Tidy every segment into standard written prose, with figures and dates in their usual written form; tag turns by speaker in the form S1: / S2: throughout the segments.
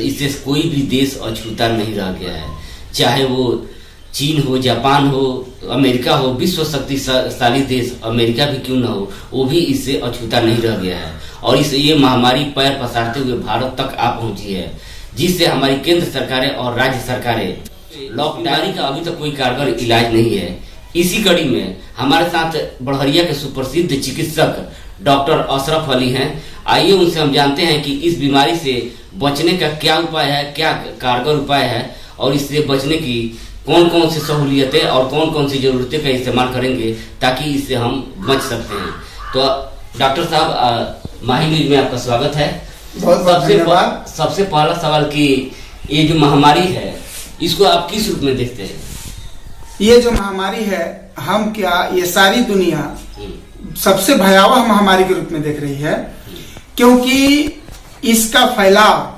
S1: इससे कोई भी देश अछूता नहीं रह गया है। चाहे वो चीन हो, जापान हो, अमेरिका हो, विश्व शक्तिशाली देश अमेरिका भी क्यों ना हो, वो भी इससे अछूता नहीं रह गया है। और इस ये महामारी पैर पसारते हुए भारत तक आ पहुंची है, जिससे हमारी केंद्र सरकारें और राज्य सरकारें लॉकडाउन का अभी तक कोई कारगर इलाज नहीं है। इसी कड़ी में हमारे साथ बड़हरिया के सुप्रसिद्ध चिकित्सक डॉक्टर अशरफ अली हैं। आइए उनसे हम जानते हैं कि इस बीमारी से बचने का क्या उपाय है, क्या कारगर उपाय है, और इससे बचने की कौन कौन सी सहूलियतें और कौन कौन सी जरूरतें का इस्तेमाल करेंगे ताकि इससे हम बच सकते हैं। तो डॉक्टर साहब, माही न्यूज में आपका स्वागत है। सबसे पहला सवाल कि ये जो महामारी है इसको आप किस रूप में देखते हैं?
S2: ये जो महामारी है, हम क्या ये सारी दुनिया सबसे भयावह महामारी के रूप में देख रही है, क्योंकि इसका फैलाव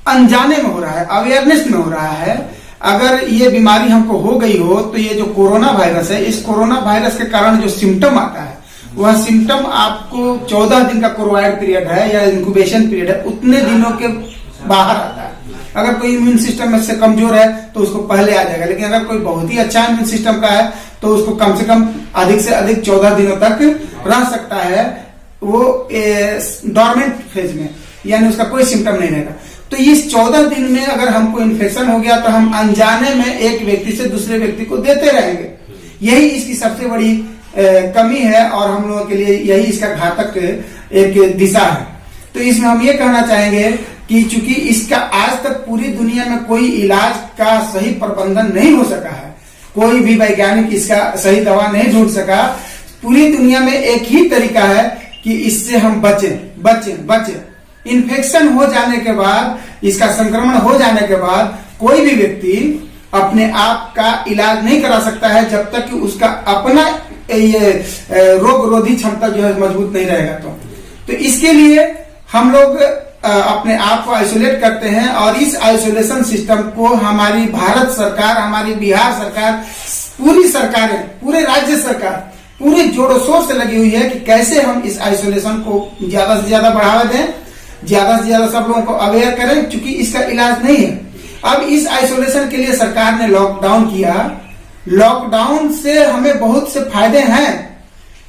S2: अनजाने में हो रहा है, अवेयरनेस में हो रहा है। अगर ये बीमारी हमको हो गई हो तो ये जो कोरोना वायरस है, इस कोरोना वायरस के कारण जो सिम्टम आता है वह सिम्टम आपको 14 दिन का क्लोराइड पीरियड है या इंक्यूबेशन पीरियड है, उतने दिनों के बाहर आता है। अगर कोई इम्यून सिस्टम में से कमजोर है तो उसको पहले आ जाएगा, लेकिन अगर कोई बहुत ही अच्छा इम्यून सिस्टम का है तो उसको कम से कम अधिक से अधिक 14 दिनों तक रह सकता है वो डोरमेंट फेज में, यानी उसका कोई सिम्टम नहीं रहेगा। तो इस 14 दिन में अगर हमको इन्फेक्शन हो गया तो हम अनजाने में एक व्यक्ति से दूसरे व्यक्ति को देते रहेंगे। यही इसकी सबसे बड़ी कमी है और हम लोगों के लिए यही इसका घातक एक दिशा है। तो इसमें हम ये कहना चाहेंगे कि चूंकि इसका आज तक पूरी दुनिया में कोई इलाज का सही प्रबंधन नहीं हो सका है, कोई भी वैज्ञानिक इसका सही दवा नहीं ढूंढ सका, पूरी दुनिया में एक ही तरीका है कि इससे हम बचें। इन्फेक्शन हो जाने के बाद, इसका संक्रमण हो जाने के बाद कोई भी व्यक्ति अपने आप का इलाज नहीं करा सकता है जब तक कि उसका अपना ये रोग रोधी क्षमता जो है मजबूत नहीं रहेगा। तो इसके लिए हम लोग अपने आप को आइसोलेट करते हैं और इस आइसोलेशन सिस्टम को हमारी भारत सरकार, हमारी बिहार सरकार, पूरी सरकारें, पूरे राज्य सरकार पूरे जोरों शोर से लगी हुई है कि कैसे हम इस आइसोलेशन को ज्यादा से ज्यादा बढ़ावा दें, ज्यादा से ज्यादा सब लोगों को अवेयर करें, क्योंकि इसका इलाज नहीं है। अब इस आइसोलेशन के लिए सरकार ने लॉकडाउन किया। लॉकडाउन से हमें बहुत से फायदे हैं,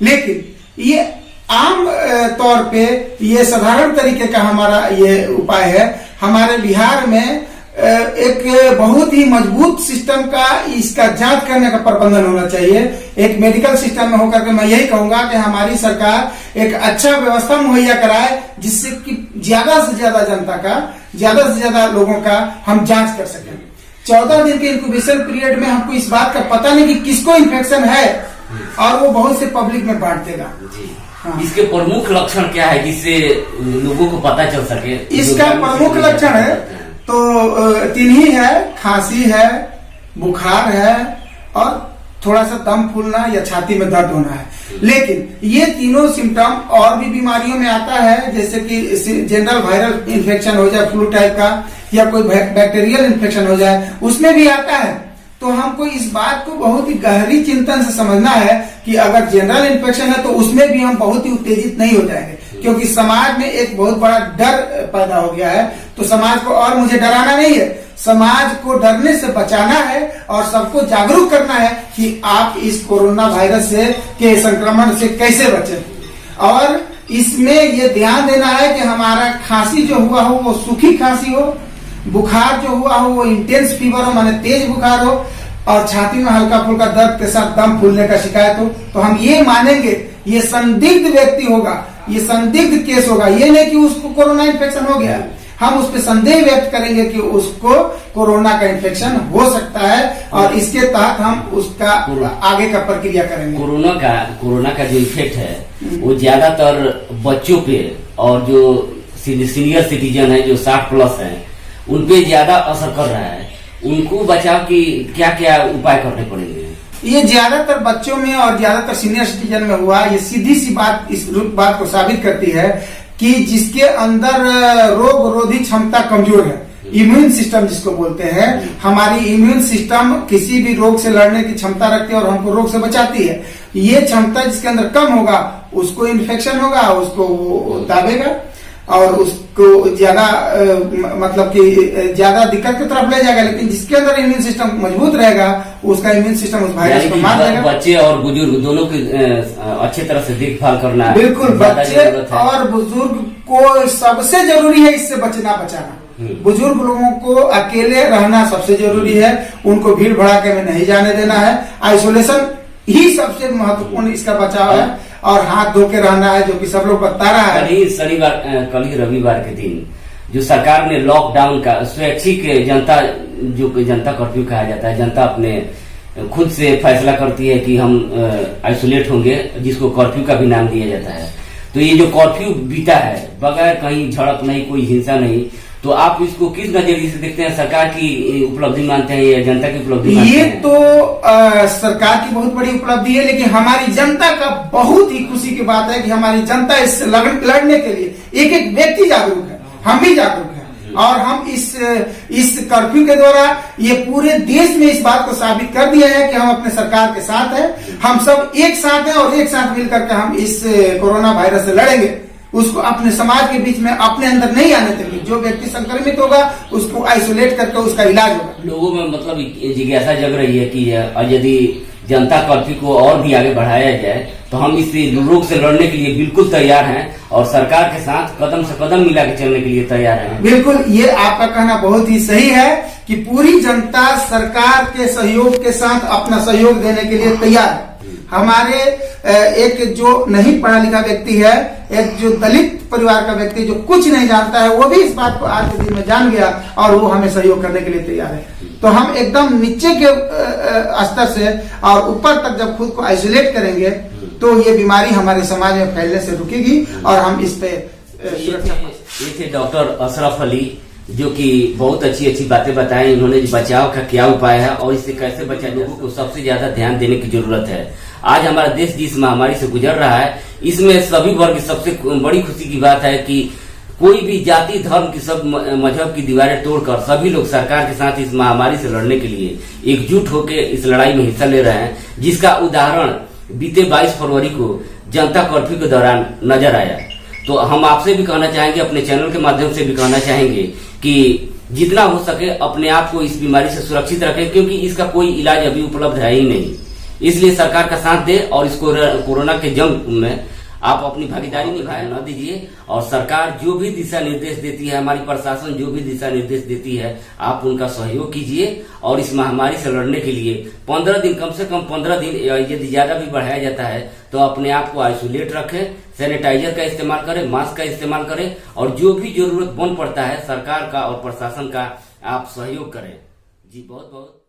S2: लेकिन ये आम तौर पे ये साधारण तरीके का हमारा ये उपाय है। हमारे बिहार में एक बहुत ही मजबूत सिस्टम का इसका जांच करने का प्रबंधन होना चाहिए। एक मेडिकल सिस्टम में होकर के मैं यही कहूंगा कि हमारी सरकार एक अच्छा व्यवस्था मुहैया कराए, जिससे कि ज्यादा से ज्यादा जनता का, ज्यादा से ज्यादा लोगों का हम जांच कर सकें। 14 दिन के इंक्यूबेशन पीरियड में हमको इस बात का पता नहीं कि किसको इन्फेक्शन है और वो बहुत से पब्लिक में बांट देगा।
S1: हाँ। इसके प्रमुख लक्षण क्या है जिससे लोगों को पता चल सके?
S2: इसका प्रमुख लक्षण है तो 3 ही है, खांसी है, बुखार है और थोड़ा सा दम फूलना या छाती में दर्द होना है। लेकिन ये तीनों सिम्टम और भी बीमारियों में आता है, जैसे कि जनरल वायरल इन्फेक्शन हो जाए, फ्लू टाइप का, या कोई बैक्टीरियल इन्फेक्शन हो जाए, उसमें भी आता है। तो हमको इस बात को बहुत ही गहरी चिंतन से समझना है कि अगर जनरल इन्फेक्शन है तो उसमें भी हम बहुत ही उत्तेजित नहीं हो जाएंगे, क्योंकि समाज में एक बहुत बड़ा डर पैदा हो गया है। तो समाज को और मुझे डराना नहीं है, समाज को डरने से बचाना है और सबको जागरूक करना है कि आप इस कोरोना वायरस से के संक्रमण से कैसे बचें। और इसमें ये ध्यान देना है कि हमारा खांसी जो हुआ हो वो सूखी खांसी हो, बुखार जो हुआ हो वो इंटेंस फीवर हो, माने तेज बुखार हो, और छाती में हल्का फुल्का दर्द के साथ दम फूलने का शिकायत हो, तो हम ये मानेंगे ये संदिग्ध व्यक्ति होगा, ये संदिग्ध केस होगा। ये नहीं कि उसको कोरोना इन्फेक्शन हो गया, हम उस पर संदेह व्यक्त करेंगे कि उसको कोरोना का इन्फेक्शन हो सकता है और इसके तहत हम उसका आगे का प्रक्रिया करेंगे।
S1: कोरोना का जो इफेक्ट है वो ज्यादातर बच्चों पे और जो सीनियर सिटीजन है, जो 60+ है, उनपे ज्यादा असर कर रहा है। उनको बचाव की क्या क्या उपाय करने पड़ेंगे?
S2: ये ज्यादातर बच्चों में और ज्यादातर सीनियर सिटीजन में हुआ। ये सीधी सी बात इस बात को साबित करती है कि जिसके अंदर रोग रोधी क्षमता कमजोर है, इम्यून सिस्टम जिसको बोलते हैं, हमारी इम्यून सिस्टम किसी भी रोग से लड़ने की क्षमता रखती है और हमको रोग से बचाती है। ये क्षमता जिसके अंदर कम होगा उसको इन्फेक्शन होगा, उसको दाबेगा। और उसको ज्यादा मतलब कि ज्यादा दिक्कत की तरफ ले जाएगा। लेकिन जिसके अंदर इम्यून सिस्टम मजबूत रहेगा उसका इम्यून सिस्टम उस वायरस को मार देगा।
S1: बच्चे और बुजुर्ग दोनों की अच्छे तरह से देखभाल करना
S2: बिल्कुल, बच्चे और बुजुर्ग को सबसे जरूरी है इससे बचाना। बुजुर्ग लोगों को अकेले रहना सबसे जरूरी है, उनको भीड़ भड़ाके में नहीं जाने देना है। आइसोलेशन ही सबसे महत्वपूर्ण इसका बचाव है, और हाथ धो के रहना है, जो कि सब लोग बता रहा है।
S1: कल ही रविवार के दिन जो सरकार ने लॉकडाउन का स्वैच्छिक जनता कर्फ्यू कहा जाता है, जनता अपने खुद से फैसला करती है कि हम आइसोलेट होंगे, जिसको कर्फ्यू का भी नाम दिया जाता है। तो ये जो कर्फ्यू बीता है बगैर कहीं झड़प नहीं, कोई हिंसा नहीं, तो आप इसको किस नजरिए से देखते हैं? सरकार की उपलब्धि मानते हैं या जनता की उपलब्धि मानते हैं?
S2: ये तो सरकार की बहुत बड़ी उपलब्धि है, लेकिन हमारी जनता का बहुत ही खुशी की बात है कि हमारी जनता इससे लड़ने के लिए एक एक व्यक्ति जागरूक है, हम भी जागरूक हैं। और हम इस कर्फ्यू के द्वारा ये पूरे देश में इस बात को साबित कर दिया है कि हम अपने सरकार के साथ हैं, हम सब एक साथ हैं, और एक साथ मिलकर के हम इस कोरोना वायरस से लड़ेंगे। उसको अपने समाज के बीच में अपने अंदर नहीं आने देंगे। जो व्यक्ति संक्रमित होगा उसको आइसोलेट करके उसका इलाज होगा।
S1: लोगों में मतलब जिज्ञासा जग रही है कि यदि जनता कर्फ्यू को और भी आगे बढ़ाया जाए तो हम इस रोग से लड़ने के लिए बिल्कुल तैयार हैं, और सरकार के साथ कदम से कदम मिला के चलने के लिए तैयार हैं।
S2: बिल्कुल, ये आपका कहना बहुत ही सही है कि पूरी जनता सरकार के सहयोग के साथ अपना सहयोग देने के लिए तैयार है। हमारे एक जो नहीं पढ़ा लिखा व्यक्ति है, एक जो दलित परिवार का व्यक्ति जो कुछ नहीं जानता है, वो भी इस बात को आज के दिन में जान गया और वो हमें सहयोग करने के लिए तैयार है। तो हम एकदम नीचे के स्तर से और ऊपर तक जब खुद को आइसोलेट करेंगे तो ये बीमारी हमारे समाज में फैलने से रुकेगी और हम इस पे सुरक्षा।
S1: ये थे डॉक्टर अशरफ अली, जो कि बहुत अच्छी बातें बताएं। इन्होंने बचाव का क्या उपाय है और इससे कैसे बचाए, लोगों को सबसे ज्यादा ध्यान देने की जरूरत है। आज हमारा देश जिस महामारी से गुजर रहा है, इसमें सभी वर्ग की सबसे बड़ी खुशी की बात है कि कोई भी जाति धर्म की सब मजहब की दीवारें तोड़कर सभी लोग सरकार के साथ इस महामारी से लड़ने के लिए एकजुट होकर इस लड़ाई में हिस्सा ले रहे हैं, जिसका उदाहरण बीते 22 फरवरी को जनता कर्फ्यू के दौरान नजर आया। तो हम आपसे भी कहना चाहेंगे, अपने चैनल के माध्यम से भी कहना चाहेंगे कि जितना हो सके अपने आप को इस बीमारी से सुरक्षित रखें, क्योंकि इसका कोई इलाज अभी उपलब्ध है ही नहीं। इसलिए सरकार का साथ दे और इस कोरोना के जंग में आप अपनी भागीदारी निभाए न दीजिए। और सरकार जो भी दिशा निर्देश देती है, हमारी प्रशासन जो भी दिशा निर्देश देती है, आप उनका सहयोग कीजिए। और इस महामारी से लड़ने के लिए 15 दिन, कम से कम 15 दिन, यदि ज्यादा भी बढ़ाया जाता है तो अपने आप को आइसोलेट रखें, सैनिटाइजर का इस्तेमाल करें, मास्क का इस्तेमाल करें, और जो भी जरूरत बन पड़ता है सरकार का और प्रशासन का आप सहयोग करें। जी बहुत बहुत